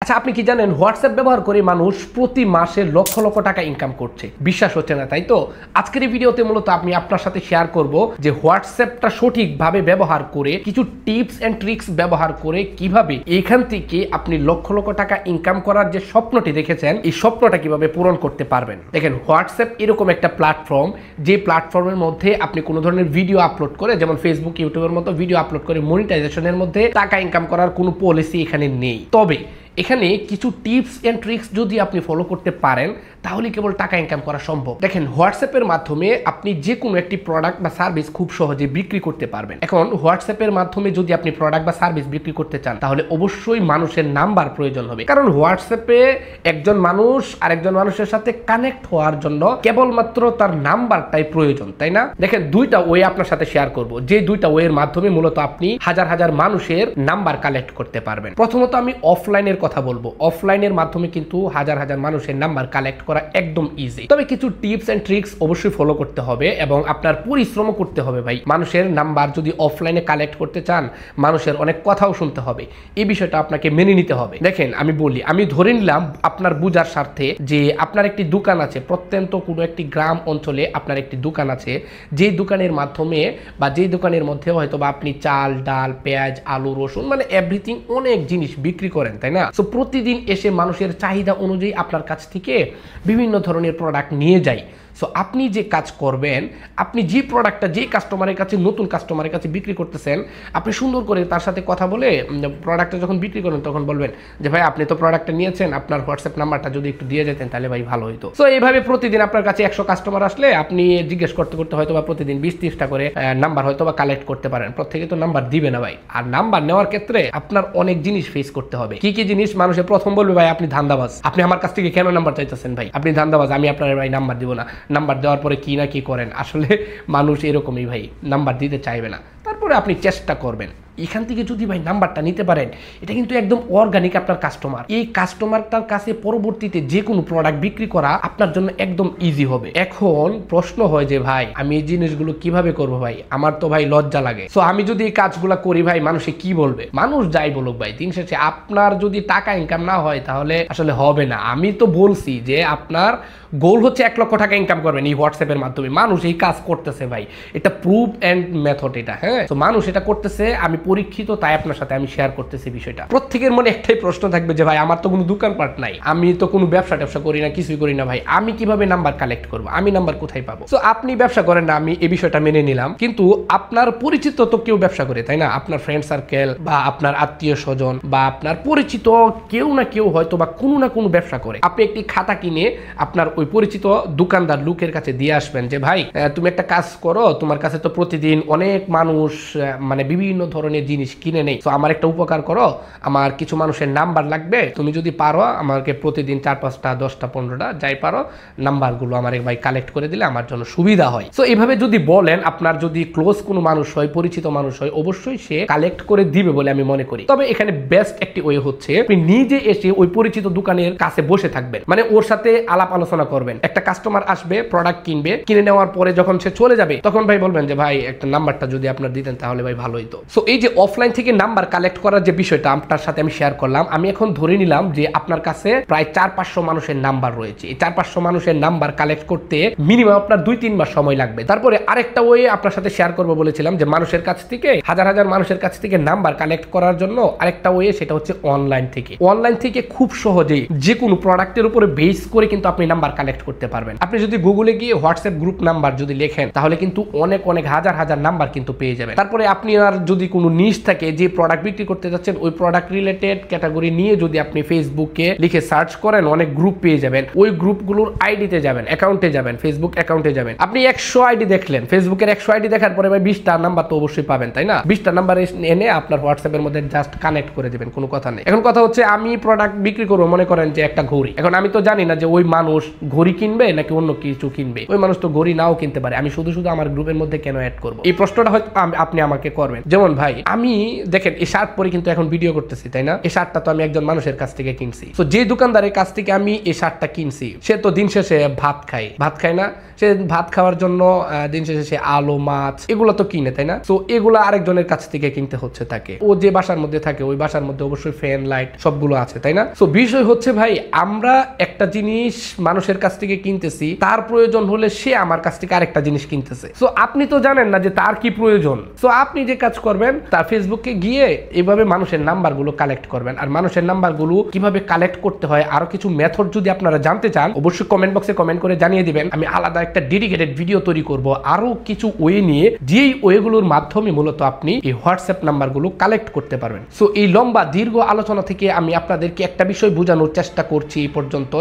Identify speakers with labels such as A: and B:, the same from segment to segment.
A: আচ্ছা, আপনি কি জানেন হোয়াটসঅ্যাপ ব্যবহার করে মানুষ প্রতি মাসে লক্ষ লক্ষ টাকা ইনকাম করছে? বিশ্বাস হচ্ছে না, তাই তো? আজকের এই ভিডিওতে মূলত আমি আপনার সাথে শেয়ার করব যে হোয়াটসঅ্যাপটা সঠিকভাবে ব্যবহার করে, কিছু টিপস এন্ড ট্রিক্স ব্যবহার করে কিভাবে এখান থেকে আপনি লক্ষ লক্ষ টাকা ইনকাম করার যে স্বপ্নটি দেখেছেন, এই স্বপ্নটা কিভাবে পূরণ করতে পারবেন। দেখেন, হোয়াটসঅ্যাপ এরকম একটা প্ল্যাটফর্ম, যে প্ল্যাটফর্মের মধ্যে আপনি কোনো ধরনের ভিডিও আপলোড করে, যেমন ফেসবুক, ইউটিউবের মতো ভিডিও আপলোড করে মনিটাইজেশনের মধ্যে টাকা ইনকাম করার কোনো পলিসি এখানে নেই। তবে এখানে কিছু টিপস এন্ড ট্রিক্স যদি আপনি ফলো করতে পারেন, তাহলে কেবল টাকা ইনকাম করা সম্ভব। দেখেন, হোয়াটসঅ্যাপের মাধ্যমে আপনি যে কোনো একটি প্রোডাক্ট বা সার্ভিস খুব সহজে বিক্রি করতে পারবেন। এখন হোয়াটসঅ্যাপের মাধ্যমে যদি আপনি প্রোডাক্ট বা সার্ভিস বিক্রি করতে চান, তাহলে অবশ্যই মানুষের নাম্বার প্রয়োজন হবে। কারণ হোয়াটসঅ্যাপে একজন মানুষ আরেকজন মানুষের সাথে কানেক্ট হওয়ার জন্য কেবলমাত্র তার নাম্বারটাই প্রয়োজন, তাই না? দেখেন, দুইটা ওয়ে আপনার সাথে শেয়ার করব, যে দুইটা ওয়ের মাধ্যমে মূলত আপনি হাজার হাজার মানুষের নাম্বার কালেক্ট করতে পারবেন। প্রথমত আমি অফলাইনের কথা বলবো। অফলাইনের মাধ্যমে কিন্তু হাজার হাজার মানুষের নাম্বার কালেক্ট করা একদম ইজি। তবে কিছু টিপস এন্ড ট্রিক্স অবশ্যই ফলো করতে হবে এবং আপনার পরিশ্রম করতে হবে ভাই। মানুষের নাম্বার যদি অফলাইনে কালেক্ট করতে চান, মানুষের অনেক কথাও শুনতে হবে। এই বিষয়টা আপনাকে মেনে নিতে হবে। দেখেন, আমি ধরে নিলাম আপনার বুঝার স্বার্থে যে আপনার একটি দোকান আছে, প্রত্যন্ত কোনো একটি গ্রাম অঞ্চলে আপনার একটি দোকান আছে, যেই দোকানের মাধ্যমে বা যেই দোকানের মধ্যে হয়তো বা আপনি চাল, ডাল, পেঁয়াজ, আলু, রসুন, মানে এভরিথিং, অনেক জিনিস বিক্রি করেন, তাই না? সো প্রতিদিন এসে মানুষের চাহিদা অনুযায়ী আপনার কাছ থেকে বিভিন্ন ধরনের প্রোডাক্ট নিয়ে যায়। সো আপনি যে কাজ করবেন, আপনি যে প্রোডাক্টটা যে কাস্টমারের কাছে, নতুন কাস্টমারের কাছে বিক্রি করতেছেন, আপনি সুন্দর করে তার সাথে কথা বলে প্রোডাক্টটা যখন বিক্রি করেন, তখন বলবেন যে ভাই, আপনি তো প্রোডাক্টটা নিয়েছেন, আপনার হোয়াটসঅ্যাপ নাম্বারটা যদি একটু দিয়ে যেতেন তাহলে ভাই ভালো হতো। সো এইভাবে প্রতিদিন আপনার কাছে 100 কাস্টমার আসলে আপনি জিজ্ঞেস করতে করতে হয়তো বা প্রতিদিন 20-30টা করে নাম্বার হয়তো বা কালেক্ট করতে পারেন। প্রত্যেকে তো নাম্বার দিবে না ভাই। আর নাম্বার নেওয়ার ক্ষেত্রে আপনার অনেক জিনিস ফেস করতে হবে। কি কি জিনিস? মানুষের প্রথম বলবে, ভাই আপনি ধান্দাবাজ, আপনি আমার কাছ থেকে কেন নাম্বার চাইতেছেন? ভাই আপনি ধান্দাবাজ, আমি আপনার ভাই নাম্বার দিব না। নাম্বার দেওয়ার পরে কি না কি করেন। আসলে মানুষ এরকমই ভাই, নাম্বার দিতে চাইবে না। তারপরে আপনি চেষ্টা করবেন, এখান থেকে যদি ভাই নাম্বারটা নিতে পারেন, এটা কিন্তু একদম অর্গানিক আপনার কাস্টমার। এই কাস্টমারটার কাছে পরবর্তীতে যে কোনো প্রোডাক্ট বিক্রি করা আপনার জন্য একদম ইজি হবে। এখন প্রশ্ন হয় যে ভাই, আমি এই জিনিসগুলো কিভাবে করব ভাই? আমার তো ভাই লজ্জা লাগে। সো আমি যদি এই কাজগুলো করি ভাই, মানুষে কি বলবে? মানুষ যাই বলুক ভাই, দিন শেষে আপনার যদি টাকা ইনকাম না হয় তাহলে আসলে হবে না। আমি তো বলছি যে আপনার গোল হচ্ছে 1 লক্ষ টাকা ইনকাম করবেন এই হোয়াটসঅ্যাপের মাধ্যমে। মানুষ এই কাজ করতেছে ভাই, এটা প্রুভ এন্ড মেথড এটা। হ্যাঁ, তো মানুষ এটা করতেছে, আমি পরীক্ষিত, তাই আপনার সাথে আমি শেয়ার করতেছি বিষয়টা। প্রত্যেকের মনে একটাই প্রশ্ন থাকবে যে ভাই, আমার তো কোনো দোকানপাট নাই, আমি তো কোনো ব্যবসা করি না, কিছুই করি না ভাই, আমি কিভাবে নাম্বার কালেক্ট করব? আমি নাম্বার কোথায় পাবো? তো আপনি ব্যবসা করেন না, আমি এই বিষয়টা মেনে নিলাম, কিন্তু আপনার পরিচিত তো কেউ ব্যবসা করে, তাই না? আপনার ফ্রেন্ড সার্কেল বা আপনার আত্মীয় স্বজন বা আপনার পরিচিত কেউ না কেউ হয়তো বা কোনো না কোনো ব্যবসা করে। আপনি একটি খাতা কিনে আপনার ওই পরিচিত দোকানদার লোকের কাছে দিয়ে আসবেন যে ভাই, তুমি একটা কাজ করো, তোমার কাছে তো প্রতিদিন অনেক মানুষ মানে বিভিন্ন ধরনের জিনিস কিনে নেই, তো আমার একটা উপকার করো, আমার কিছু মানুষের নাম্বার লাগবে, তুমি যদি পারো আমাকে প্রতিদিন 4-5টা 10টা 15টা যাই পারো নাম্বারগুলো আমার ভাই কালেক্ট করে দিলে আমার জন্য সুবিধা হয়। সো এইভাবে যদি বলেন, আপনার যদি ক্লোজ কোনো মানুষ হয়, পরিচিত মানুষ হয়, অবশ্যই সে কালেক্ট করে দিবে বলে আমি মনে করি। তবে এখানে বেস্ট একটি ওয়ে হচ্ছে আপনি নিজে এসে ওই পরিচিত দোকানের কাছে বসে থাকবেন, মানে ওর সাথে আলাপ আলোচনা করবেন। একটা কাস্টমার আসবে, প্রোডাক্ট কিনবে, কিনে নেওয়ার পরে যখন সে চলে যাবে, তখন ভাই বলবেন যে ভাই, একটা নাম্বারটা যদি আপনার দিতেন তাহলে ভাই ভালো হতো। সো এই যে অফলাইন থেকে নাম্বার কালেক্ট করার যে বিষয়টা আপনার সাথে আমি শেয়ার করলাম, আমি এখন ধরে নিলাম যে আপনার কাছে প্রায় 400-500 মানুষের নাম্বার রয়েছে। এই 400-500 মানুষের নাম্বার কালেক্ট করতে মিনিমাম আপনার 2-3 মাস সময় লাগবে। তারপরে আরেকটা ওয়ে আপনার সাথে শেয়ার করবো বলেছিলাম, যে মানুষের কাছ থেকে, হাজার হাজার মানুষের কাছ থেকে নাম্বার কালেক্ট করার জন্য আরেকটা ওয়ে, সেটা হচ্ছে অনলাইন থেকে। অনলাইন থেকে খুব সহজেই যে কোনো প্রোডাক্টের উপরে বেস করে কিন্তু আপনি নাম্বার কালেক্ট করতে পারবেন। আপনি যদি গুগলে গিয়ে হোয়াটসঅ্যাপ গ্রুপ নাম্বার যদি লেখেন, তাহলে কিন্তু অনেক অনেক হাজার হাজার নাম্বার কিন্তু পেয়ে যাবেন। তারপরে আপনি আর যদি কোনো নিশ থাকে, যে প্রোডাক্ট বিক্রি করতে যাচ্ছেন, ওই প্রোডাক্ট রিলেটেড ক্যাটাগরি নিয়ে যদি আপনি ফেসবুকে লিখে সার্চ করেন, অনেক গ্রুপ পেয়ে যাবেন। ওই গ্রুপগুলোর আইডিতে যাবেন, অ্যাকাউন্টে যাবেন, ফেসবুক অ্যাকাউন্টে যাবেন। আপনি 100 আইডি দেখলেন, ফেসবুকের 100 আইডি দেখার পরে ভাই 20টা নাম্বার তো অবশ্যই পাবেন, তাই না? 20টা নাম্বার এনে আপনার হোয়াটসঅ্যাপের মধ্যে জাস্ট কানেক্ট করে দিবেন, কোনো কথা নেই। এখন কথা হচ্ছে, আমি প্রোডাক্ট বিক্রি করবো, মনে করেন যে একটা ঘড়ি। এখন আমি তো জানি না যে ওই মানুষ ঘড়ি কিনবে নাকি অন্য কিছু কিনবে। ওই মানুষ তো ঘড়ি নাও কিনতে পারে, আমি শুধু শুধু আমার গ্রুপের মধ্যে কেন অ্যাড করবো? এই প্রশ্নটা হয়তো আপনি আমাকে করবেন। যেমন ভাই আমি দেখেন এই শার্ট পরে কিন্তু এখন ভিডিও করতেছি, তাই না? এই শার্টটা তো আমি একজন মানুষের কাছ থেকে কিনছি। তো যে দোকানদারের কাছ থেকে আমি এই শার্টটা কিনছি সে তো দিন শেষে ভাত খায় না? সে ভাত খাওয়ার জন্য দিন শেষে সে আলু মাছ এগুলো তো কিনে, তাই না? তো এগুলা আরেকজনের কাছ থেকে কিনতে হচ্ছে তাকে। ও যে বাসার মধ্যে থাকে ওই বাসার মধ্যে অবশ্যই ফ্যান লাইট সবগুলো আছে, তাই না? তো বিষয় হচ্ছে ভাই আমরা একটা জিনিস মানুষের কাছ থেকে কিনতেছি, তার প্রয়োজন হলে সে আমার কাছ থেকে আরেকটা জিনিস কিনতেছে। তো আপনি তো জানেন না যে তার কি প্রয়োজন। তো আপনি যে কাজ করবেন তার ফেসবুকে গিয়ে এইভাবে মানুষের নাম্বারগুলো কালেক্ট করবেন। আর মানুষের নাম্বারগুলো কিভাবে কালেক্ট করতে হয় আরো কিছু মেথড যদি আপনারা জানতে চান অবশ্যই কমেন্ট বক্সে কমেন্ট করে জানিয়ে দিবেন। আমি আলাদা একটা ডেডিকেটেড ভিডিও তৈরি করব আরো কিছু ওয়ে নিয়ে, যেই ওয়েগুলোর মাধ্যমে মূলত আপনি এই হোয়াটসঅ্যাপ নাম্বারগুলো কালেক্ট করতে পারবেন। সো এই লম্বা দীর্ঘ আলোচনা থেকে আমি আপনাদেরকে একটা বিষয় বোঝানোর চেষ্টা করছি এই পর্যন্ত,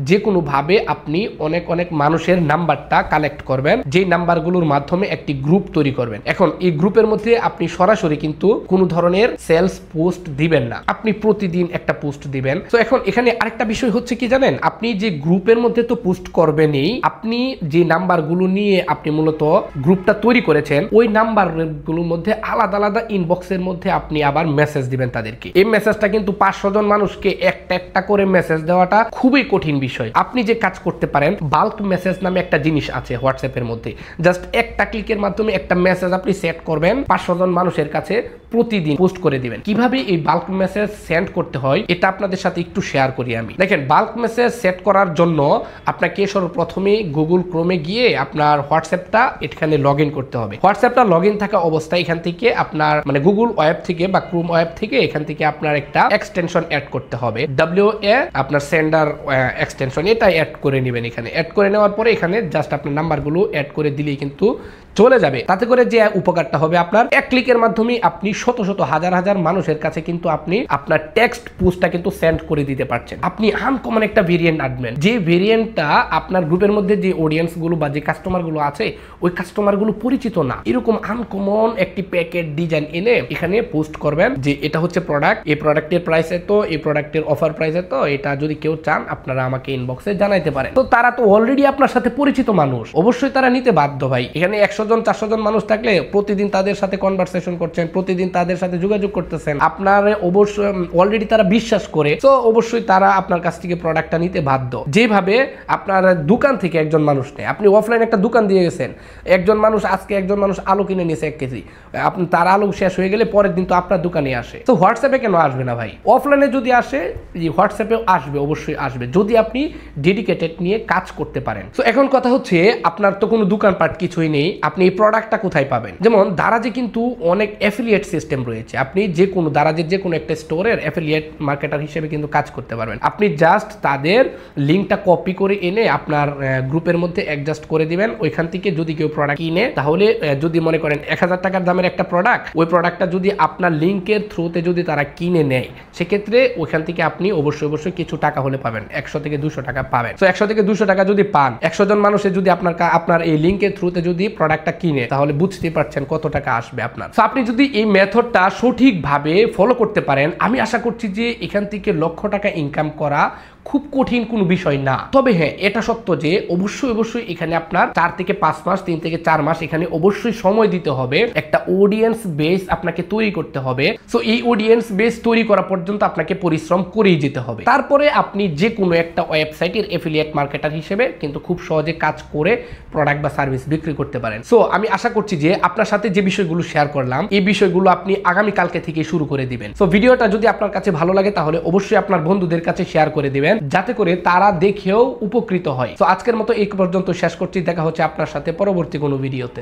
A: যে কোনো ভাবে আপনি অনেক মানুষের নাম্বারটা কালেক্ট করবেন, যে নাম্বারগুলোর মাধ্যমে একটি গ্রুপ তৈরি করবেন। এখন এই গ্রুপের মধ্যে আপনি সরাসরি কিন্তু কোনো ধরনের সেলস পোস্ট দিবেন না, আপনি প্রতিদিন একটা পোস্ট দিবেন। তো এখন এখানে আরেকটা বিষয় হচ্ছে কি জানেন, আপনি যে গ্রুপের মধ্যে তো পোস্ট করবেনই, আপনি যে নাম্বারগুলো নিয়ে আপনি মূলত গ্রুপটা তৈরি করেছেন ওই নাম্বারগুলোর মধ্যে আলাদা ইনবক্সের মধ্যে আপনি আবার মেসেজ দিবেন তাদেরকে। এই মেসেজটা কিন্তু 500 জন মানুষকে একটা করে মেসেজ দেওয়াটা খুবই কঠিন বিষয়। আপনি যে কাজ করতে পারেন, বাল্ক মেসেজ নামে একটা জিনিস আছে হোয়াটসঅ্যাপের মধ্যে। জাস্ট একটা ক্লিকের মাধ্যমে একটা মেসেজ আপনি সেট করবেন, 500 জন মানুষের কাছে প্রতিদিন পোস্ট করে দিবেন। কিভাবে এই বাল্ক মেসেজ সেন্ড করতে হয় এটা আপনাদের সাথে একটু শেয়ার করি আমি। দেখেন, বাল্ক মেসেজ সেট করার জন্য আপনাকে সর্বপ্রথমে গুগল ক্রোমে গিয়ে আপনার হোয়াটসঅ্যাপটা এখানে লগ ইন করতে হবে। হোয়াটসঅ্যাপটা লগ ইন থাকা অবস্থায় এখান থেকে আপনার মানে গুগল ওয়েব থেকে বা ক্রোম ওয়েব থেকে এখান থেকে আপনার একটা এক্সটেনশন অ্যাড করতে হবে, WA আপনার সেন্ডার এক্সটেনশন, এটা অ্যাড করে নেবেন। এখানে অ্যাড করে নেওয়ার পরে এখানে জাস্ট আপনার নাম্বারগুলো অ্যাড করে দিলেই কিন্তু চলে যাবে। তাতে করে যে উপকারটা হবে, আপনার এক ক্লিকের মাধ্যমে আপনি শত হাজার মানুষের কাছে কিন্তু আপনি আপনার টেক্সট পোস্টটা কিন্তু সেন্ড করে দিতে পারছেন। আপনি আনকমন একটা ভেরিয়েন্ট আনবেন, যে ভেরিয়েন্টটা আপনার গ্রুপের মধ্যে যে অডিয়েন্স গুলো বা যে কাস্টমার গুলো আছে ওই কাস্টমার গুলো পরিচিত না, এরকম আনকমন একটি প্যাকেট ডিজাইন এনে এখানে পোস্ট করবেন যে এটা হচ্ছে প্রোডাক্ট, এই প্রোডাক্টের প্রাইস এত, এই প্রোডাক্টের অফার প্রাইস এত, এটা যদি কেউ চান আপনারা আমাকে ইনবক্সে জানাইতে পারেন। তো তারা তো অলরেডি আপনার সাথে পরিচিত মানুষ, অবশ্যই তারা নিতে বাধ্য ভাই। এখানে 100 জন 400 জন মানুষ থাকলে প্রতিদিন তাদের সাথে কনভারসেশন করছেন, প্রতিদিন তাদের সাথে যোগাযোগ করতেছেন, আপনার অবশ্যই অলরেডি তারা বিশ্বাস করে, তো অবশ্যই তারা আপনার কাছ থেকে প্রোডাক্টটা নিতে বাধ্য। যেভাবে আপনার দোকান থেকে একজন মানুষ নেয়, আপনি অফলাইন একটা দোকান দিয়ে গেছেন, একজন মানুষ আজকে একজন মানুষ আলু কিনে নিয়েছে 1 কেজি, আপনি তার আলু শেষ হয়ে গেলে পরের দিন তো আপনার দোকানে আসে। তো হোয়াটসঅ্যাপে কেন আসবে না ভাই? অফলাইনে যদি আসে হোয়াটসঅ্যাপেও আসবে, অবশ্যই আসবে যদি আপনি ডেডিকেটেড নিয়ে কাজ করতে পারেন। তো এখন কথা হচ্ছে আপনার তো কোনো দোকানপাট কিছুই নেই, আপনি এই প্রোডাক্টটা কোথায় পাবেন? যেমন দারাজে কিন্তু অনেক অ্যাফিলিয়েট সিস্টেম রয়েছে, আপনি যে কোনো দারাজের যে কোনো একটা স্টোরের অ্যাফিলিয়েট মার্কেটার হিসেবে কিন্তু কাজ করতে পারবেন। আপনি জাস্ট তাদের লিঙ্কটা কপি করে এনে আপনার গ্রুপের মধ্যে অ্যাডজাস্ট করে দিবেন। ওইখান থেকে যদি কেউ প্রোডাক্ট কিনে, তাহলে যদি মনে করেন 1000 টাকার দামের একটা প্রোডাক্ট, ওই প্রোডাক্টটা যদি আপনার লিঙ্কের থ্রুতে যদি তারা কিনে নেয়, সেক্ষেত্রে ওইখান থেকে আপনি অবশ্যই কিছু টাকা হলে পাবেন, 100 থেকে 200 টাকা পাবেন। তো 100 থেকে 200 টাকা যদি পান, 100 জন মানুষের যদি আপনার এই লিঙ্কের থ্রুতে যদি প্রোডাক্টটা কিনে, তাহলে বুঝতে পারছেন কত টাকা আসবে আপনার। তো আপনি যদি এই মেথডটা সঠিকভাবে ফলো করতে পারেন, আমি আশা করছি যে এখান থেকে লক্ষ টাকা ইনকাম করা খুব কঠিন কোনো বিষয় না। তবে হ্যাঁ, এটা সত্য যে অবশ্যই এখানে আপনার 4 থেকে 5 মাস, 3 থেকে 4 মাস এখানে অবশ্যই সময় দিতে হবে, একটা অডিয়েন্স বেস আপনাকে তৈরি করতে হবে। সো এই অডিয়েন্স বেস তৈরি করা পর্যন্ত আপনাকে পরিশ্রম করেই যেতে হবে। তারপরে আপনি যে কোনো একটা ওয়েবসাইটের এফিলিয়েট মার্কেটার হিসেবে কিন্তু খুব সহজে কাজ করে প্রোডাক্ট বা সার্ভিস বিক্রি করতে পারেন। সো আমি আশা করছি যে আপনার সাথে যে বিষয়গুলো শেয়ার করলাম, এই বিষয়গুলো আপনি আগামী কালকে থেকে শুরু করে দিবেন। সো ভিডিওটা যদি আপনার কাছে ভালো লাগে তাহলে অবশ্যই আপনার বন্ধুদের কাছে শেয়ার করে দিবেন, যাতে করে তারা দেখেও উপকৃত হয়। তো আজকের মতো এই পর্যন্ত শেষ করছি, দেখা হচ্ছে আপনার সাথে পরবর্তী কোনো ভিডিওতে।